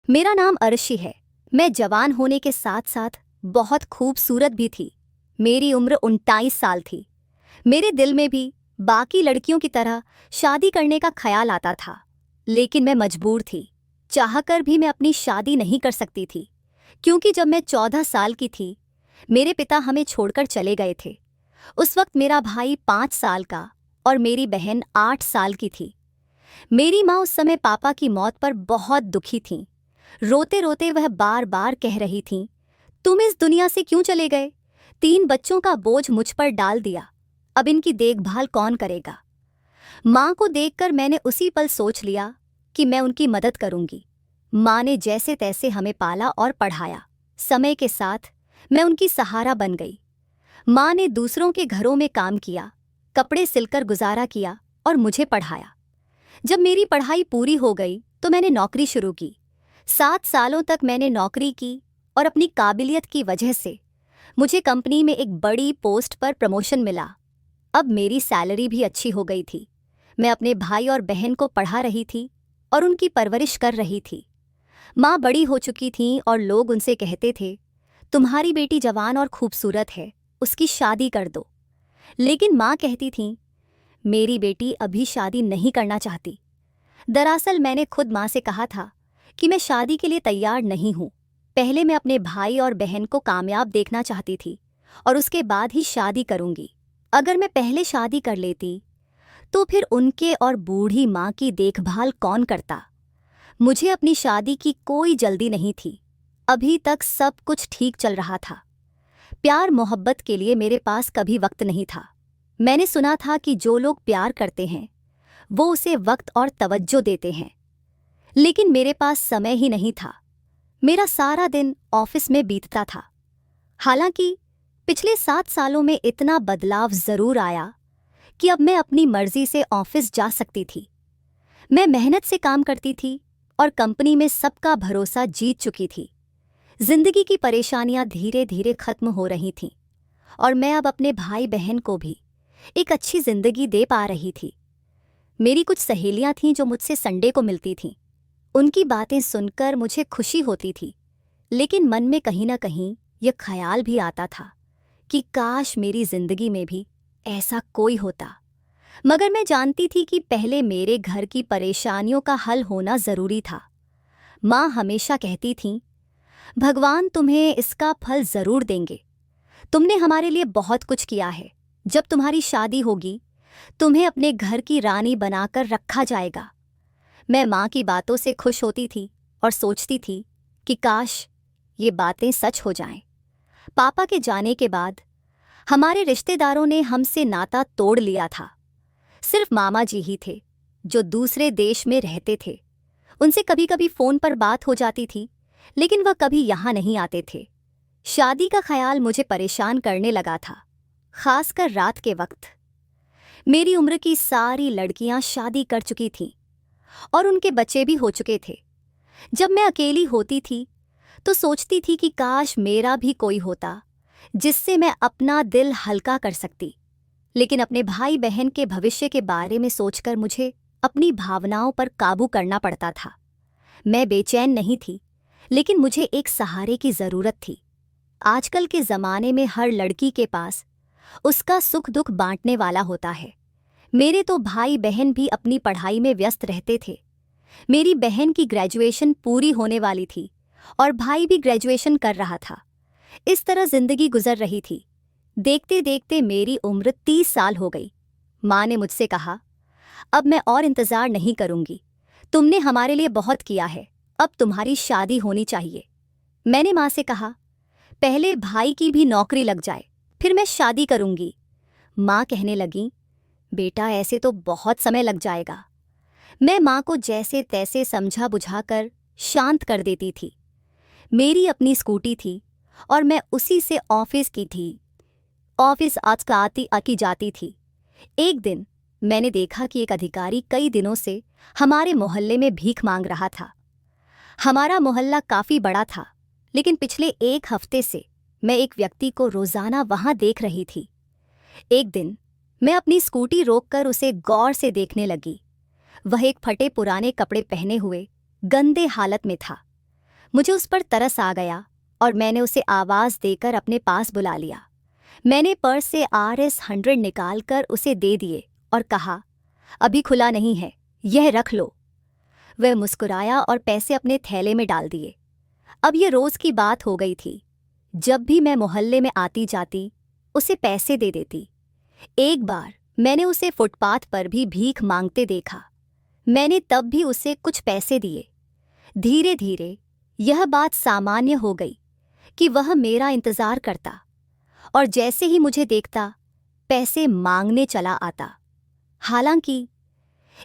मेरा नाम अर्शी है। मैं जवान होने के साथ साथ बहुत खूबसूरत भी थी। मेरी उम्र 29 साल थी। मेरे दिल में भी बाकी लड़कियों की तरह शादी करने का ख्याल आता था, लेकिन मैं मजबूर थी। चाहकर भी मैं अपनी शादी नहीं कर सकती थी, क्योंकि जब मैं 14 साल की थी, मेरे पिता हमें छोड़कर चले गए थे। उस वक्त मेरा भाई 5 साल का और मेरी बहन 8 साल की थी। मेरी माँ उस समय पापा की मौत पर बहुत दुखी थीं। रोते रोते वह बार बार कह रही थीं, तुम इस दुनिया से क्यों चले गए? 3 बच्चों का बोझ मुझ पर डाल दिया, अब इनकी देखभाल कौन करेगा? माँ को देखकर मैंने उसी पल सोच लिया कि मैं उनकी मदद करूंगी। माँ ने जैसे तैसे हमें पाला और पढ़ाया। समय के साथ मैं उनकी सहारा बन गई। माँ ने दूसरों के घरों में काम किया, कपड़े सिलकर गुजारा किया और मुझे पढ़ाया। जब मेरी पढ़ाई पूरी हो गई तो मैंने नौकरी शुरू की। 7 सालों तक मैंने नौकरी की और अपनी काबिलियत की वजह से मुझे कंपनी में एक बड़ी पोस्ट पर प्रमोशन मिला। अब मेरी सैलरी भी अच्छी हो गई थी। मैं अपने भाई और बहन को पढ़ा रही थी और उनकी परवरिश कर रही थी। माँ बड़ी हो चुकी थीं और लोग उनसे कहते थे, तुम्हारी बेटी जवान और खूबसूरत है, उसकी शादी कर दो। लेकिन माँ कहती थीं, मेरी बेटी अभी शादी नहीं करना चाहती। दरअसल मैंने खुद माँ से कहा था कि मैं शादी के लिए तैयार नहीं हूँ। पहले मैं अपने भाई और बहन को कामयाब देखना चाहती थी और उसके बाद ही शादी करूँगी। अगर मैं पहले शादी कर लेती तो फिर उनके और बूढ़ी माँ की देखभाल कौन करता? मुझे अपनी शादी की कोई जल्दी नहीं थी। अभी तक सब कुछ ठीक चल रहा था। प्यार मोहब्बत के लिए मेरे पास कभी वक्त नहीं था। मैंने सुना था कि जो लोग प्यार करते हैं वो उसे वक्त और तवज्जो देते हैं, लेकिन मेरे पास समय ही नहीं था। मेरा सारा दिन ऑफिस में बीतता था। हालांकि पिछले 7 सालों में इतना बदलाव जरूर आया कि अब मैं अपनी मर्जी से ऑफिस जा सकती थी। मैं मेहनत से काम करती थी और कंपनी में सबका भरोसा जीत चुकी थी। जिंदगी की परेशानियां धीरे धीरे खत्म हो रही थीं और मैं अब अपने भाई बहन को भी एक अच्छी जिंदगी दे पा रही थी। मेरी कुछ सहेलियां थीं जो मुझसे संडे को मिलती थीं। उनकी बातें सुनकर मुझे खुशी होती थी, लेकिन मन में कहीं ना कहीं यह ख्याल भी आता था कि काश मेरी जिंदगी में भी ऐसा कोई होता। मगर मैं जानती थी कि पहले मेरे घर की परेशानियों का हल होना जरूरी था। माँ हमेशा कहती थीं, भगवान तुम्हें इसका फल जरूर देंगे। तुमने हमारे लिए बहुत कुछ किया है। जब तुम्हारी शादी होगी तुम्हें अपने घर की रानी बनाकर रखा जाएगा। मैं माँ की बातों से खुश होती थी और सोचती थी कि काश ये बातें सच हो जाएं। पापा के जाने के बाद हमारे रिश्तेदारों ने हमसे नाता तोड़ लिया था। सिर्फ मामा जी ही थे जो दूसरे देश में रहते थे। उनसे कभी कभी फ़ोन पर बात हो जाती थी, लेकिन वह कभी यहाँ नहीं आते थे। शादी का ख्याल मुझे परेशान करने लगा था, खासकर रात के वक्त। मेरी उम्र की सारी लड़कियां शादी कर चुकी थीं और उनके बच्चे भी हो चुके थे। जब मैं अकेली होती थी तो सोचती थी कि काश मेरा भी कोई होता जिससे मैं अपना दिल हल्का कर सकती। लेकिन अपने भाई बहन के भविष्य के बारे में सोचकर मुझे अपनी भावनाओं पर काबू करना पड़ता था। मैं बेचैन नहीं थी, लेकिन मुझे एक सहारे की ज़रूरत थी। आजकल के ज़माने में हर लड़की के पास उसका सुख दुख बांटने वाला होता है। मेरे तो भाई बहन भी अपनी पढ़ाई में व्यस्त रहते थे। मेरी बहन की ग्रेजुएशन पूरी होने वाली थी और भाई भी ग्रेजुएशन कर रहा था। इस तरह जिंदगी गुजर रही थी। देखते देखते मेरी उम्र 30 साल हो गई। माँ ने मुझसे कहा, अब मैं और इंतज़ार नहीं करूँगी। तुमने हमारे लिए बहुत किया है, अब तुम्हारी शादी होनी चाहिए। मैंने माँ से कहा, पहले भाई की भी नौकरी लग जाए, फिर मैं शादी करूँगी। माँ कहने लगी, बेटा ऐसे तो बहुत समय लग जाएगा। मैं माँ को जैसे तैसे समझा बुझाकर शांत कर देती थी। मेरी अपनी स्कूटी थी और मैं उसी से ऑफिस की थी। ऑफिस आज का आती आकी जाती थी। एक दिन मैंने देखा कि एक अधिकारी कई दिनों से हमारे मोहल्ले में भीख मांग रहा था। हमारा मोहल्ला काफ़ी बड़ा था, लेकिन पिछले 1 हफ्ते से मैं एक व्यक्ति को रोज़ाना वहाँ देख रही थी। एक दिन मैं अपनी स्कूटी रोककर उसे गौर से देखने लगी। वह एक फटे पुराने कपड़े पहने हुए गंदे हालत में था। मुझे उस पर तरस आ गया और मैंने उसे आवाज़ देकर अपने पास बुला लिया। मैंने पर्स से RS100 निकालकर उसे दे दिए और कहा, अभी खुला नहीं है, यह रख लो। वह मुस्कुराया और पैसे अपने थैले में डाल दिए। अब यह रोज़ की बात हो गई थी। जब भी मैं मोहल्ले में आती जाती उसे पैसे दे देती। एक बार मैंने उसे फुटपाथ पर भी भीख मांगते देखा। मैंने तब भी उसे कुछ पैसे दिए। धीरे धीरे यह बात सामान्य हो गई कि वह मेरा इंतज़ार करता और जैसे ही मुझे देखता पैसे मांगने चला आता। हालांकि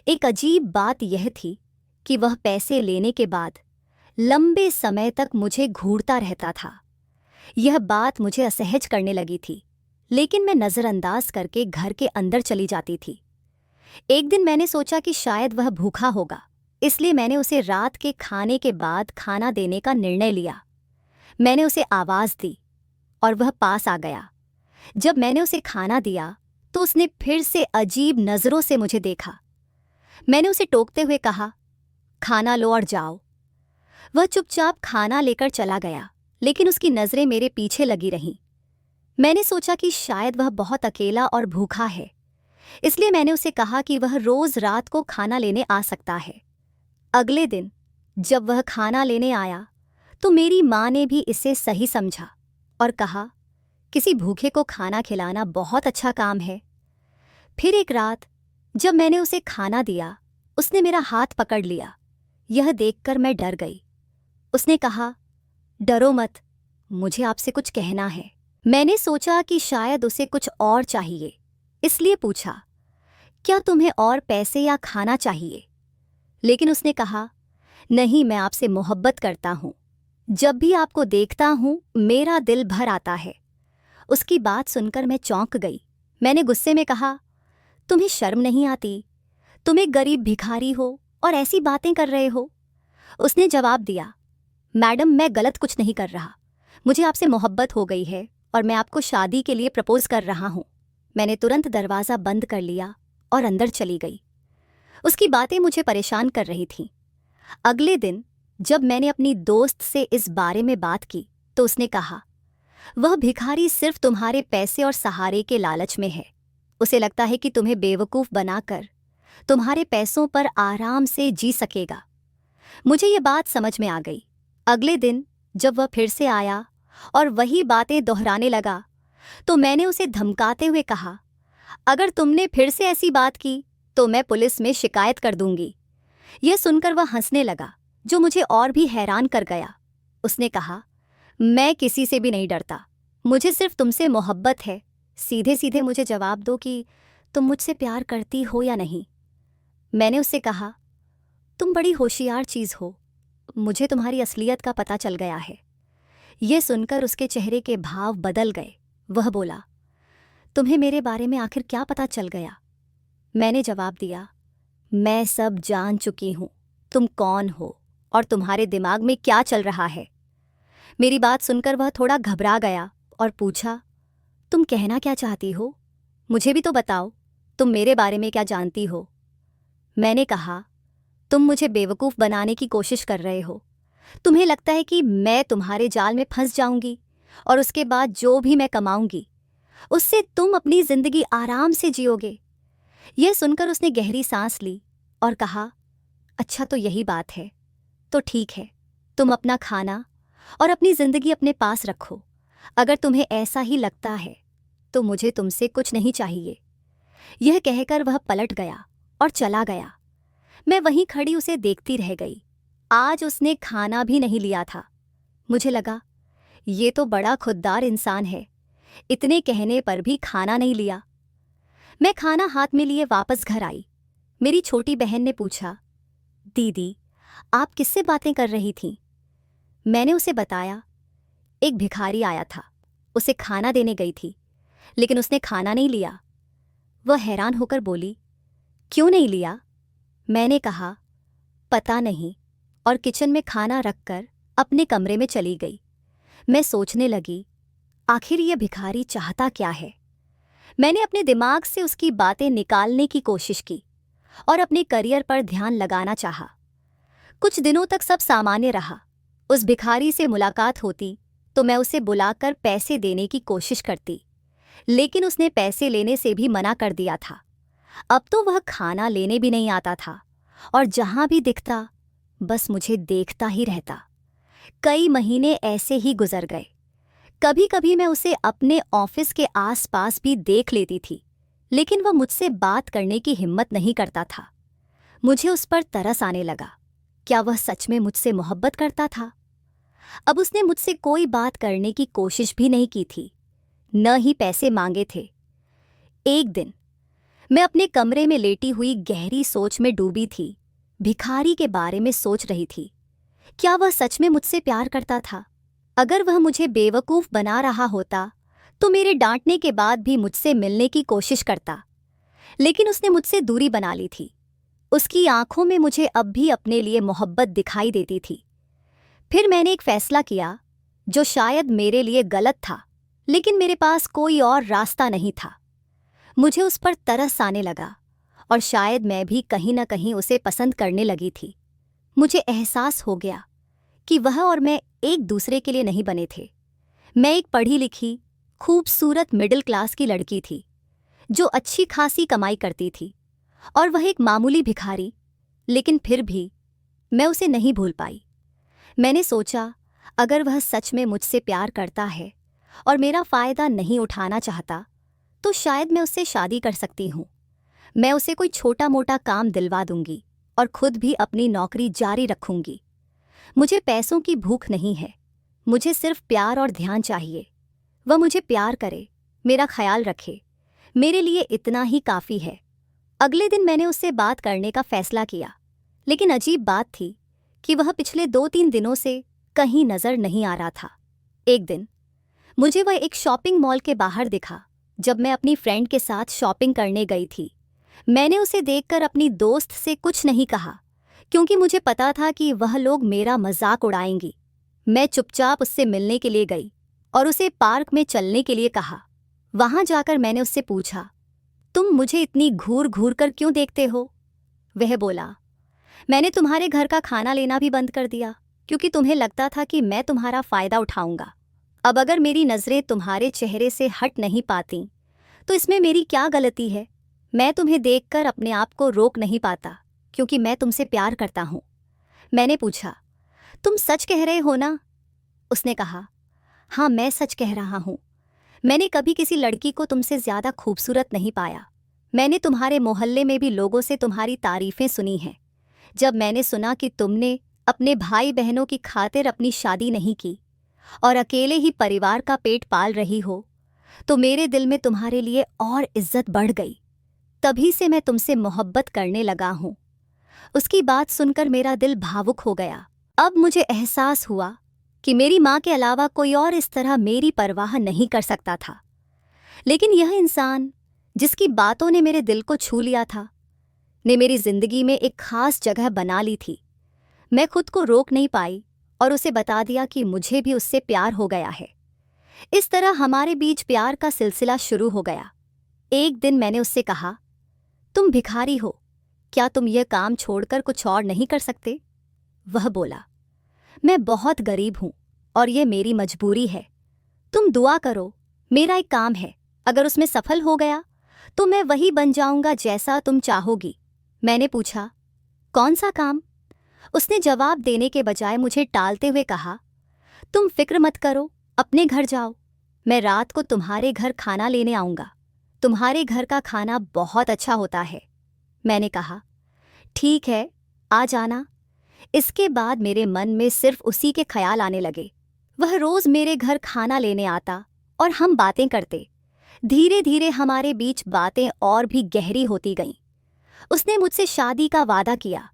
एक अजीब बात यह थी कि वह पैसे लेने के बाद लंबे समय तक मुझे घूरता रहता था। यह बात मुझे असहज करने लगी थी, लेकिन मैं नज़रअंदाज करके घर के अंदर चली जाती थी। एक दिन मैंने सोचा कि शायद वह भूखा होगा, इसलिए मैंने उसे रात के खाने के बाद खाना देने का निर्णय लिया। मैंने उसे आवाज़ दी और वह पास आ गया। जब मैंने उसे खाना दिया तो उसने फिर से अजीब नज़रों से मुझे देखा। मैंने उसे टोकते हुए कहा, खाना लो और जाओ। वह चुपचाप खाना लेकर चला गया, लेकिन उसकी नज़रें मेरे पीछे लगी रहीं। मैंने सोचा कि शायद वह बहुत अकेला और भूखा है, इसलिए मैंने उसे कहा कि वह रोज़ रात को खाना लेने आ सकता है। अगले दिन जब वह खाना लेने आया तो मेरी माँ ने भी इसे सही समझा और कहा, किसी भूखे को खाना खिलाना बहुत अच्छा काम है। फिर एक रात जब मैंने उसे खाना दिया, उसने मेरा हाथ पकड़ लिया। यह देखकर मैं डर गई। उसने कहा, डरो मत, मुझे आपसे कुछ कहना है। मैंने सोचा कि शायद उसे कुछ और चाहिए, इसलिए पूछा, क्या तुम्हें और पैसे या खाना चाहिए? लेकिन उसने कहा, नहीं, मैं आपसे मोहब्बत करता हूँ। जब भी आपको देखता हूँ मेरा दिल भर आता है। उसकी बात सुनकर मैं चौंक गई। मैंने गुस्से में कहा, तुम्हें शर्म नहीं आती? तुम एक गरीब भिखारी हो और ऐसी बातें कर रहे हो। उसने जवाब दिया, मैडम, मैं गलत कुछ नहीं कर रहा। मुझे आपसे मोहब्बत हो गई है और मैं आपको शादी के लिए प्रपोज कर रहा हूँ। मैंने तुरंत दरवाज़ा बंद कर लिया और अंदर चली गई। उसकी बातें मुझे परेशान कर रही थीं। अगले दिन जब मैंने अपनी दोस्त से इस बारे में बात की तो उसने कहा, वह भिखारी सिर्फ तुम्हारे पैसे और सहारे के लालच में है। उसे लगता है कि तुम्हें बेवकूफ़ बनाकर तुम्हारे पैसों पर आराम से जी सकेगा। मुझे ये बात समझ में आ गई। अगले दिन जब वह फिर से आया और वही बातें दोहराने लगा तो मैंने उसे धमकाते हुए कहा, अगर तुमने फिर से ऐसी बात की तो मैं पुलिस में शिकायत कर दूंगी। यह सुनकर वह हंसने लगा, जो मुझे और भी हैरान कर गया। उसने कहा, मैं किसी से भी नहीं डरता, मुझे सिर्फ तुमसे मोहब्बत है। सीधे सीधे मुझे जवाब दो कि तुम मुझसे प्यार करती हो या नहीं। मैंने उससे कहा, तुम बड़ी होशियार चीज़ हो, मुझे तुम्हारी असलियत का पता चल गया है। यह सुनकर उसके चेहरे के भाव बदल गए। वह बोला, तुम्हें मेरे बारे में आखिर क्या पता चल गया? मैंने जवाब दिया, मैं सब जान चुकी हूँ, तुम कौन हो और तुम्हारे दिमाग में क्या चल रहा है। मेरी बात सुनकर वह थोड़ा घबरा गया और पूछा, तुम कहना क्या चाहती हो? मुझे भी तो बताओ, तुम मेरे बारे में क्या जानती हो? मैंने कहा, तुम मुझे बेवकूफ़ बनाने की कोशिश कर रहे हो। तुम्हें लगता है कि मैं तुम्हारे जाल में फंस जाऊंगी और उसके बाद जो भी मैं कमाऊंगी उससे तुम अपनी ज़िंदगी आराम से जियोगे। यह सुनकर उसने गहरी सांस ली और कहा, अच्छा तो यही बात है, तो ठीक है, तुम अपना खाना और अपनी ज़िंदगी अपने पास रखो। अगर तुम्हें ऐसा ही लगता है तो मुझे तुमसे कुछ नहीं चाहिए। यह कहकर वह पलट गया और चला गया। मैं वहीं खड़ी उसे देखती रह गई। आज उसने खाना भी नहीं लिया था। मुझे लगा, ये तो बड़ा खुददार इंसान है, इतने कहने पर भी खाना नहीं लिया। मैं खाना हाथ में लिए वापस घर आई। मेरी छोटी बहन ने पूछा, दीदी, आप किससे बातें कर रही थीं? मैंने उसे बताया, एक भिखारी आया था, उसे खाना देने गई थी, लेकिन उसने खाना नहीं लिया। वह हैरान होकर बोली, क्यों नहीं लिया? मैंने कहा, पता नहीं, और किचन में खाना रखकर अपने कमरे में चली गई। मैं सोचने लगी, आखिर यह भिखारी चाहता क्या है? मैंने अपने दिमाग से उसकी बातें निकालने की कोशिश की और अपने करियर पर ध्यान लगाना चाहा। कुछ दिनों तक सब सामान्य रहा। उस भिखारी से मुलाकात होती तो मैं उसे बुलाकर पैसे देने की कोशिश करती, लेकिन उसने पैसे लेने से भी मना कर दिया था। अब तो वह खाना लेने भी नहीं आता था और जहां भी दिखता बस मुझे देखता ही रहता। कई महीने ऐसे ही गुजर गए। कभी कभी मैं उसे अपने ऑफिस के आसपास भी देख लेती थी, लेकिन वह मुझसे बात करने की हिम्मत नहीं करता था। मुझे उस पर तरस आने लगा। क्या वह सच में मुझसे मोहब्बत करता था? अब उसने मुझसे कोई बात करने की कोशिश भी नहीं की थी, न ही पैसे मांगे थे। एक दिन मैं अपने कमरे में लेटी हुई गहरी सोच में डूबी थी। भिखारी के बारे में सोच रही थी। क्या वह सच में मुझसे प्यार करता था? अगर वह मुझे बेवकूफ़ बना रहा होता तो मेरे डांटने के बाद भी मुझसे मिलने की कोशिश करता, लेकिन उसने मुझसे दूरी बना ली थी। उसकी आंखों में मुझे अब भी अपने लिए मोहब्बत दिखाई देती थी। फिर मैंने एक फैसला किया जो शायद मेरे लिए गलत था, लेकिन मेरे पास कोई और रास्ता नहीं था। मुझे उस पर तरस आने लगा और शायद मैं भी कहीं न कहीं उसे पसंद करने लगी थी। मुझे एहसास हो गया कि वह और मैं एक दूसरे के लिए नहीं बने थे। मैं एक पढ़ी लिखी, खूबसूरत मिडिल क्लास की लड़की थी जो अच्छी खासी कमाई करती थी, और वह एक मामूली भिखारी। लेकिन फिर भी मैं उसे नहीं भूल पाई। मैंने सोचा, अगर वह सच में मुझसे प्यार करता है और मेरा फ़ायदा नहीं उठाना चाहता तो शायद मैं उससे शादी कर सकती हूँ। मैं उसे कोई छोटा मोटा काम दिलवा दूंगी और खुद भी अपनी नौकरी जारी रखूंगी। मुझे पैसों की भूख नहीं है, मुझे सिर्फ प्यार और ध्यान चाहिए। वह मुझे प्यार करे, मेरा ख्याल रखे, मेरे लिए इतना ही काफ़ी है। अगले दिन मैंने उससे बात करने का फैसला किया, लेकिन अजीब बात थी कि वह पिछले 2-3 दिनों से कहीं नज़र नहीं आ रहा था। एक दिन मुझे वह एक शॉपिंग मॉल के बाहर दिखा जब मैं अपनी फ्रेंड के साथ शॉपिंग करने गई थी। मैंने उसे देखकर अपनी दोस्त से कुछ नहीं कहा, क्योंकि मुझे पता था कि वह लोग मेरा मजाक उड़ाएंगी। मैं चुपचाप उससे मिलने के लिए गई और उसे पार्क में चलने के लिए कहा। वहां जाकर मैंने उससे पूछा, तुम मुझे इतनी घूर घूर कर क्यों देखते हो? वह बोला, मैंने तुम्हारे घर का खाना लेना भी बंद कर दिया क्योंकि तुम्हें लगता था कि मैं तुम्हारा फ़ायदा उठाऊंगा। अब अगर मेरी नज़रें तुम्हारे चेहरे से हट नहीं पाती तो इसमें मेरी क्या गलती है? मैं तुम्हें देखकर अपने आप को रोक नहीं पाता क्योंकि मैं तुमसे प्यार करता हूँ। मैंने पूछा, तुम सच कह रहे हो ना? उसने कहा, हाँ, मैं सच कह रहा हूँ। मैंने कभी किसी लड़की को तुमसे ज़्यादा खूबसूरत नहीं पाया। मैंने तुम्हारे मोहल्ले में भी लोगों से तुम्हारी तारीफ़ें सुनी हैं। जब मैंने सुना कि तुमने अपने भाई बहनों की खातिर अपनी शादी नहीं की और अकेले ही परिवार का पेट पाल रही हो, तो मेरे दिल में तुम्हारे लिए और इज्जत बढ़ गई। तभी से मैं तुमसे मोहब्बत करने लगा हूँ। उसकी बात सुनकर मेरा दिल भावुक हो गया। अब मुझे एहसास हुआ कि मेरी माँ के अलावा कोई और इस तरह मेरी परवाह नहीं कर सकता था। लेकिन यह इंसान जिसकी बातों ने मेरे दिल को छू लिया था, ने मेरी जिंदगी में एक खास जगह बना ली थी। मैं खुद को रोक नहीं पाई और उसे बता दिया कि मुझे भी उससे प्यार हो गया है। इस तरह हमारे बीच प्यार का सिलसिला शुरू हो गया। एक दिन मैंने उससे कहा, तुम भिखारी हो, क्या तुम यह काम छोड़कर कुछ और नहीं कर सकते? वह बोला, मैं बहुत गरीब हूं और यह मेरी मजबूरी है। तुम दुआ करो, मेरा एक काम है, अगर उसमें सफल हो गया तो मैं वही बन जाऊंगा जैसा तुम चाहोगी। मैंने पूछा, कौन सा काम? उसने जवाब देने के बजाय मुझे टालते हुए कहा, तुम फिक्र मत करो, अपने घर जाओ, मैं रात को तुम्हारे घर खाना लेने आऊँगा। तुम्हारे घर का खाना बहुत अच्छा होता है। मैंने कहा, ठीक है, आ जाना। इसके बाद मेरे मन में सिर्फ उसी के ख्याल आने लगे। वह रोज़ मेरे घर खाना लेने आता और हम बातें करते। धीरे धीरे हमारे बीच बातें और भी गहरी होती गईं। उसने मुझसे शादी का वादा किया।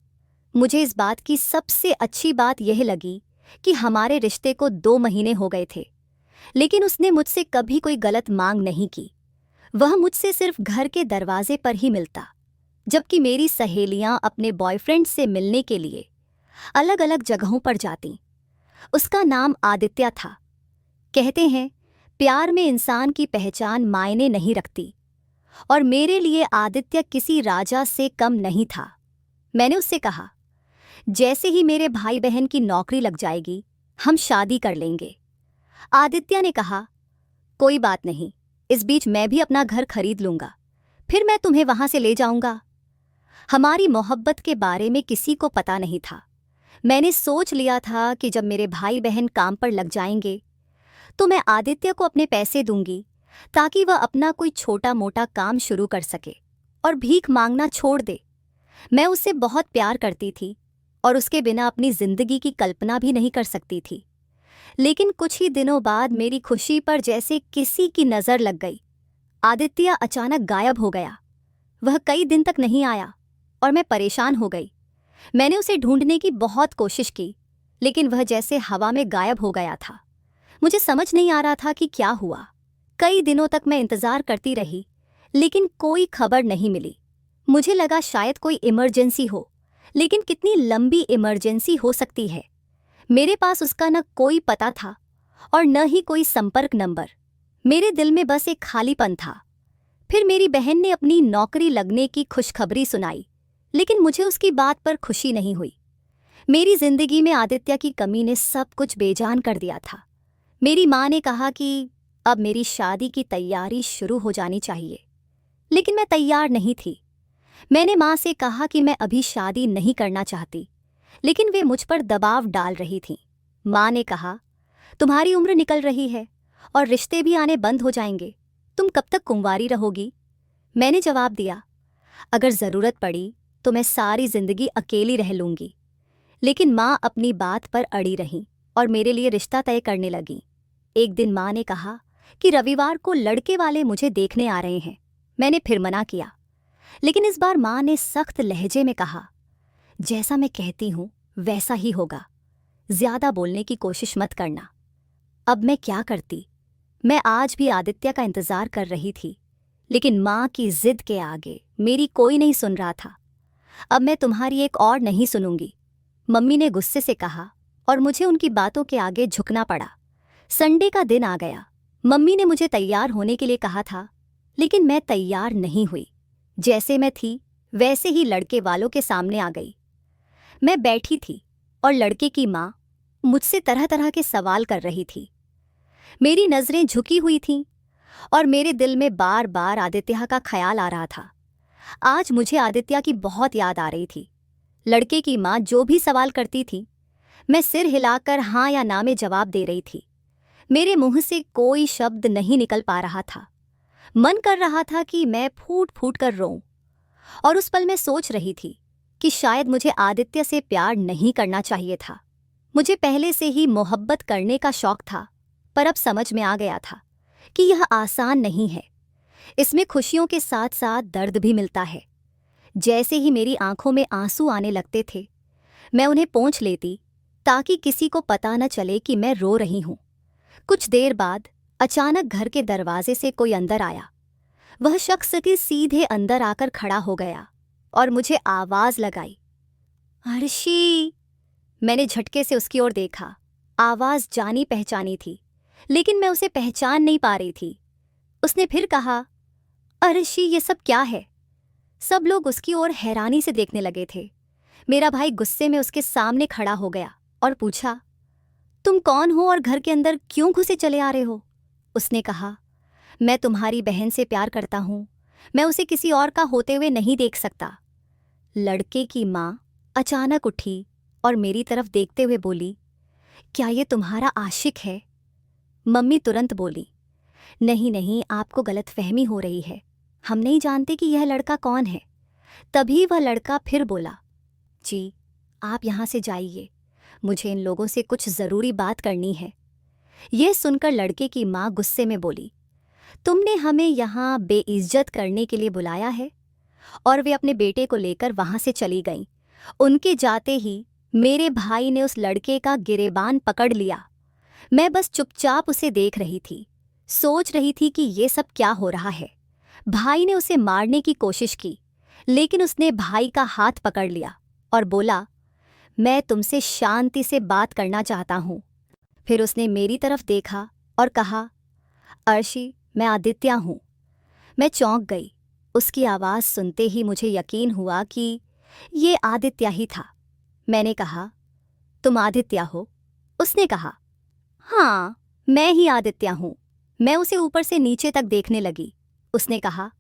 मुझे इस बात की सबसे अच्छी बात यह लगी कि हमारे रिश्ते को 2 महीने हो गए थे, लेकिन उसने मुझसे कभी कोई गलत मांग नहीं की। वह मुझसे सिर्फ घर के दरवाजे पर ही मिलता, जबकि मेरी सहेलियां अपने बॉयफ्रेंड से मिलने के लिए अलग अलग जगहों पर जातीं। उसका नाम आदित्य था। कहते हैं, प्यार में इंसान की पहचान मायने नहीं रखती, और मेरे लिए आदित्य किसी राजा से कम नहीं था। मैंने उससे कहा, जैसे ही मेरे भाई बहन की नौकरी लग जाएगी हम शादी कर लेंगे। आदित्य ने कहा, कोई बात नहीं, इस बीच मैं भी अपना घर खरीद लूंगा, फिर मैं तुम्हें वहां से ले जाऊंगा। हमारी मोहब्बत के बारे में किसी को पता नहीं था। मैंने सोच लिया था कि जब मेरे भाई बहन काम पर लग जाएंगे तो मैं आदित्य को अपने पैसे दूंगी ताकि वह अपना कोई छोटा मोटा काम शुरू कर सके और भीख मांगना छोड़ दे। मैं उससे बहुत प्यार करती थी और उसके बिना अपनी जिंदगी की कल्पना भी नहीं कर सकती थी। लेकिन कुछ ही दिनों बाद मेरी खुशी पर जैसे किसी की नज़र लग गई। आदित्य अचानक गायब हो गया। वह कई दिन तक नहीं आया और मैं परेशान हो गई। मैंने उसे ढूंढने की बहुत कोशिश की, लेकिन वह जैसे हवा में गायब हो गया था। मुझे समझ नहीं आ रहा था कि क्या हुआ। कई दिनों तक मैं इंतज़ार करती रही, लेकिन कोई खबर नहीं मिली। मुझे लगा शायद कोई इमरजेंसी हो, लेकिन कितनी लंबी इमरजेंसी हो सकती है। मेरे पास उसका न कोई पता था और न ही कोई संपर्क नंबर। मेरे दिल में बस एक खालीपन था। फिर मेरी बहन ने अपनी नौकरी लगने की खुशखबरी सुनाई, लेकिन मुझे उसकी बात पर खुशी नहीं हुई। मेरी जिंदगी में आदित्य की कमी ने सब कुछ बेजान कर दिया था। मेरी माँ ने कहा कि अब मेरी शादी की तैयारी शुरू हो जानी चाहिए, लेकिन मैं तैयार नहीं थी। मैंने माँ से कहा कि मैं अभी शादी नहीं करना चाहती, लेकिन वे मुझ पर दबाव डाल रही थीं। माँ ने कहा, तुम्हारी उम्र निकल रही है और रिश्ते भी आने बंद हो जाएंगे, तुम कब तक कुंवारी रहोगी? मैंने जवाब दिया, अगर ज़रूरत पड़ी तो मैं सारी ज़िंदगी अकेली रह लूँगी। लेकिन माँ अपनी बात पर अड़ी रहीं और मेरे लिए रिश्ता तय करने लगीं। एक दिन माँ ने कहा कि रविवार को लड़के वाले मुझे देखने आ रहे हैं। मैंने फिर मना किया, लेकिन इस बार माँ ने सख्त लहजे में कहा, जैसा मैं कहती हूँ वैसा ही होगा, ज़्यादा बोलने की कोशिश मत करना। अब मैं क्या करती? मैं आज भी आदित्य का इंतज़ार कर रही थी, लेकिन माँ की जिद के आगे मेरी कोई नहीं सुन रहा था। अब मैं तुम्हारी एक और नहीं सुनूंगी, मम्मी ने गुस्से से कहा और मुझे उनकी बातों के आगे झुकना पड़ा। संडे का दिन आ गया। मम्मी ने मुझे तैयार होने के लिए कहा था, लेकिन मैं तैयार नहीं हुई। जैसे मैं थी वैसे ही लड़के वालों के सामने आ गई। मैं बैठी थी और लड़के की माँ मुझसे तरह तरह के सवाल कर रही थी। मेरी नज़रें झुकी हुई थीं और मेरे दिल में बार बार आदित्य का ख्याल आ रहा था। आज मुझे आदित्य की बहुत याद आ रही थी। लड़के की माँ जो भी सवाल करती थी, मैं सिर हिलाकर हाँ या ना में जवाब दे रही थी। मेरे मुंह से कोई शब्द नहीं निकल पा रहा था। मन कर रहा था कि मैं फूट फूट कर रोऊं। और उस पल मैं सोच रही थी कि शायद मुझे आदित्य से प्यार नहीं करना चाहिए था। मुझे पहले से ही मोहब्बत करने का शौक था, पर अब समझ में आ गया था कि यह आसान नहीं है। इसमें खुशियों के साथ साथ दर्द भी मिलता है। जैसे ही मेरी आंखों में आंसू आने लगते थे, मैं उन्हें पोंछ लेती ताकि किसी को पता न चले कि मैं रो रही हूँ। कुछ देर बाद अचानक घर के दरवाजे से कोई अंदर आया। वह शख्स के सीधे अंदर आकर खड़ा हो गया और मुझे आवाज़ लगाई, अर्शी। मैंने झटके से उसकी ओर देखा। आवाज़ जानी पहचानी थी, लेकिन मैं उसे पहचान नहीं पा रही थी। उसने फिर कहा, अर्शी, ये सब क्या है? सब लोग उसकी ओर हैरानी से देखने लगे थे। मेरा भाई गुस्से में उसके सामने खड़ा हो गया और पूछा, तुम कौन हो और घर के अंदर क्यों घुसे चले आ रहे हो? उसने कहा, मैं तुम्हारी बहन से प्यार करता हूँ, मैं उसे किसी और का होते हुए नहीं देख सकता। लड़के की माँ अचानक उठी और मेरी तरफ देखते हुए बोली, क्या ये तुम्हारा आशिक है? मम्मी तुरंत बोली, नहीं नहीं, आपको गलतफहमी हो रही है, हम नहीं जानते कि यह लड़का कौन है। तभी वह लड़का फिर बोला, जी आप यहाँ से जाइए, मुझे इन लोगों से कुछ ज़रूरी बात करनी है। यह सुनकर लड़के की माँ गुस्से में बोली, तुमने हमें यहाँ बेइज्जत करने के लिए बुलाया है? और वे अपने बेटे को लेकर वहाँ से चली गईं। उनके जाते ही मेरे भाई ने उस लड़के का गिरेबान पकड़ लिया। मैं बस चुपचाप उसे देख रही थी, सोच रही थी कि ये सब क्या हो रहा है। भाई ने उसे मारने की कोशिश की, लेकिन उसने भाई का हाथ पकड़ लिया और बोला, मैं तुमसे शांति से बात करना चाहता हूँ। फिर उसने मेरी तरफ देखा और कहा, अर्शी, मैं आदित्य हूँ। मैं चौंक गई। उसकी आवाज़ सुनते ही मुझे यकीन हुआ कि ये आदित्य ही था। मैंने कहा, तुम आदित्य हो? उसने कहा, हाँ, मैं ही आदित्य हूँ। मैं उसे ऊपर से नीचे तक देखने लगी। उसने कहा,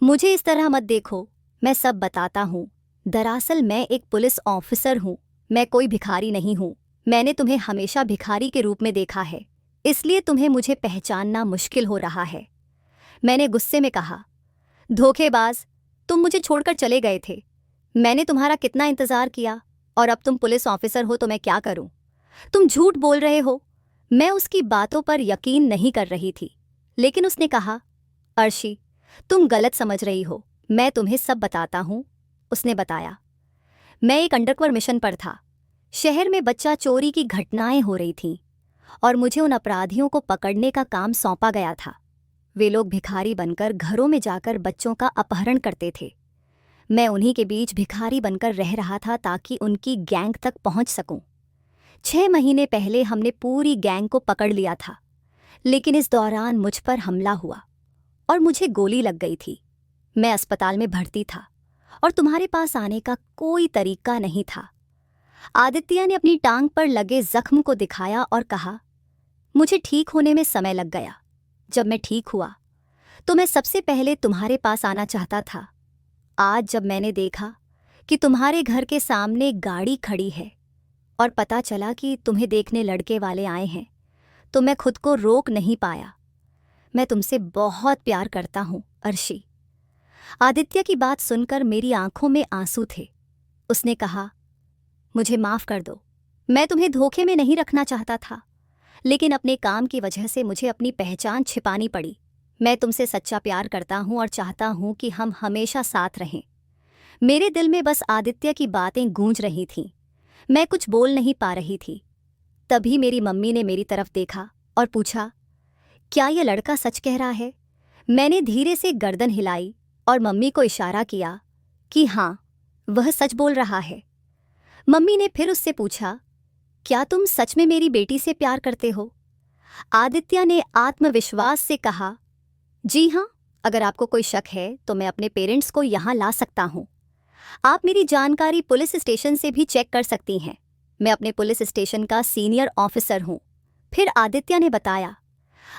मुझे इस तरह मत देखो, मैं सब बताता हूँ। दरअसल मैं एक पुलिस ऑफिसर हूँ, मैं कोई भिखारी नहीं हूँ। मैंने तुम्हें हमेशा भिखारी के रूप में देखा है, इसलिए तुम्हें मुझे पहचानना मुश्किल हो रहा है। मैंने गुस्से में कहा, धोखेबाज, तुम मुझे छोड़कर चले गए थे। मैंने तुम्हारा कितना इंतजार किया, और अब तुम पुलिस ऑफिसर हो तो मैं क्या करूं? तुम झूठ बोल रहे हो। मैं उसकी बातों पर यकीन नहीं कर रही थी, लेकिन उसने कहा, अर्शी, तुम गलत समझ रही हो, मैं तुम्हें सब बताता हूं। उसने बताया, मैं एक अंडरकवर मिशन पर था। शहर में बच्चा चोरी की घटनाएं हो रही थीं, और मुझे उन अपराधियों को पकड़ने का काम सौंपा गया था। वे लोग भिखारी बनकर घरों में जाकर बच्चों का अपहरण करते थे। मैं उन्हीं के बीच भिखारी बनकर रह रहा था ताकि उनकी गैंग तक पहुंच सकूं। 6 महीने पहले हमने पूरी गैंग को पकड़ लिया था, लेकिन इस दौरान मुझ पर हमला हुआ और मुझे गोली लग गई थी। मैं अस्पताल में भर्ती था और तुम्हारे पास आने का कोई तरीका नहीं था। आदित्य ने अपनी टांग पर लगे जख्म को दिखाया और कहा, मुझे ठीक होने में समय लग गया। जब मैं ठीक हुआ तो मैं सबसे पहले तुम्हारे पास आना चाहता था। आज जब मैंने देखा कि तुम्हारे घर के सामने गाड़ी खड़ी है और पता चला कि तुम्हें देखने लड़के वाले आए हैं, तो मैं खुद को रोक नहीं पाया। मैं तुमसे बहुत प्यार करता हूं, अर्शी। आदित्य की बात सुनकर मेरी आंखों में आंसू थे। उसने कहा, मुझे माफ कर दो, मैं तुम्हें धोखे में नहीं रखना चाहता था, लेकिन अपने काम की वजह से मुझे अपनी पहचान छिपानी पड़ी। मैं तुमसे सच्चा प्यार करता हूं और चाहता हूं कि हम हमेशा साथ रहें। मेरे दिल में बस आदित्य की बातें गूंज रही थीं। मैं कुछ बोल नहीं पा रही थी। तभी मेरी मम्मी ने मेरी तरफ देखा और पूछा, क्या यह लड़का सच कह रहा है? मैंने धीरे से गर्दन हिलाई और मम्मी को इशारा किया कि हाँ, वह सच बोल रहा है। मम्मी ने फिर उससे पूछा, क्या तुम सच में मेरी बेटी से प्यार करते हो? आदित्य ने आत्मविश्वास से कहा, जी हाँ, अगर आपको कोई शक है तो मैं अपने पेरेंट्स को यहाँ ला सकता हूँ। आप मेरी जानकारी पुलिस स्टेशन से भी चेक कर सकती हैं। मैं अपने पुलिस स्टेशन का सीनियर ऑफिसर हूँ। फिर आदित्य ने बताया,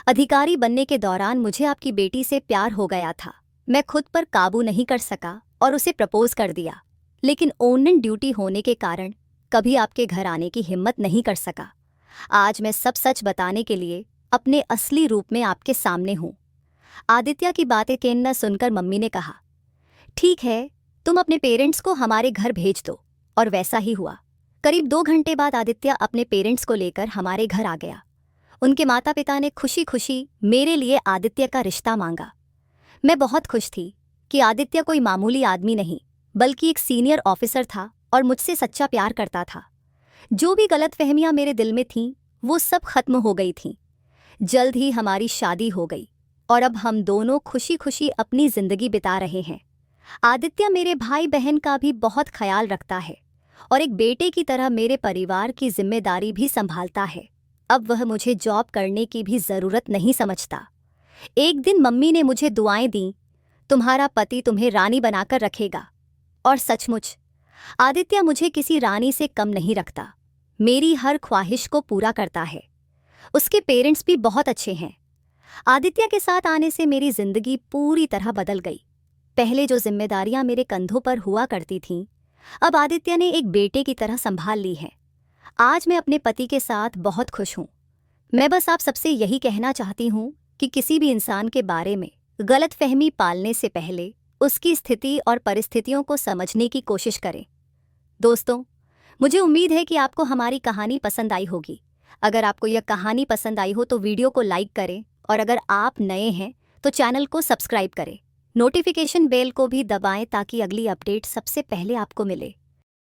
अधिकारी बनने के दौरान मुझे आपकी बेटी से प्यार हो गया था। मैं खुद पर काबू नहीं कर सका और उसे प्रपोज कर दिया, लेकिन ऑन ड्यूटी होने के कारण कभी आपके घर आने की हिम्मत नहीं कर सका। आज मैं सब सच बताने के लिए अपने असली रूप में आपके सामने हूँ। आदित्य की बातें कहना सुनकर मम्मी ने कहा, ठीक है, तुम अपने पेरेंट्स को हमारे घर भेज दो। और वैसा ही हुआ। करीब 2 घंटे बाद आदित्य अपने पेरेंट्स को लेकर हमारे घर आ गया। उनके माता पिता ने खुशी खुशी मेरे लिए आदित्य का रिश्ता मांगा। मैं बहुत खुश थी कि आदित्य कोई मामूली आदमी नहीं, बल्कि एक सीनियर ऑफिसर था और मुझसे सच्चा प्यार करता था। जो भी गलतफहमियां मेरे दिल में थीं, वो सब खत्म हो गई थीं। जल्द ही हमारी शादी हो गई और अब हम दोनों खुशी खुशी अपनी जिंदगी बिता रहे हैं। आदित्य मेरे भाई बहन का भी बहुत ख्याल रखता है और एक बेटे की तरह मेरे परिवार की जिम्मेदारी भी संभालता है। अब वह मुझे जॉब करने की भी ज़रूरत नहीं समझता। एक दिन मम्मी ने मुझे दुआएं दी, तुम्हारा पति तुम्हें रानी बनाकर रखेगा। और सचमुच आदित्य मुझे किसी रानी से कम नहीं रखता, मेरी हर ख्वाहिश को पूरा करता है। उसके पेरेंट्स भी बहुत अच्छे हैं। आदित्य के साथ आने से मेरी जिंदगी पूरी तरह बदल गई। पहले जो जिम्मेदारियां मेरे कंधों पर हुआ करती थीं, अब आदित्य ने एक बेटे की तरह संभाल ली है। आज मैं अपने पति के साथ बहुत खुश हूँ। मैं बस आप सबसे यही कहना चाहती हूँ कि किसी भी इंसान के बारे में गलतफहमी पालने से पहले उसकी स्थिति और परिस्थितियों को समझने की कोशिश करें। दोस्तों, मुझे उम्मीद है कि आपको हमारी कहानी पसंद आई होगी। अगर आपको यह कहानी पसंद आई हो तो वीडियो को लाइक करें, और अगर आप नए हैं तो चैनल को सब्सक्राइब करें। नोटिफिकेशन बेल को भी दबाएं ताकि अगली अपडेट सबसे पहले आपको मिले।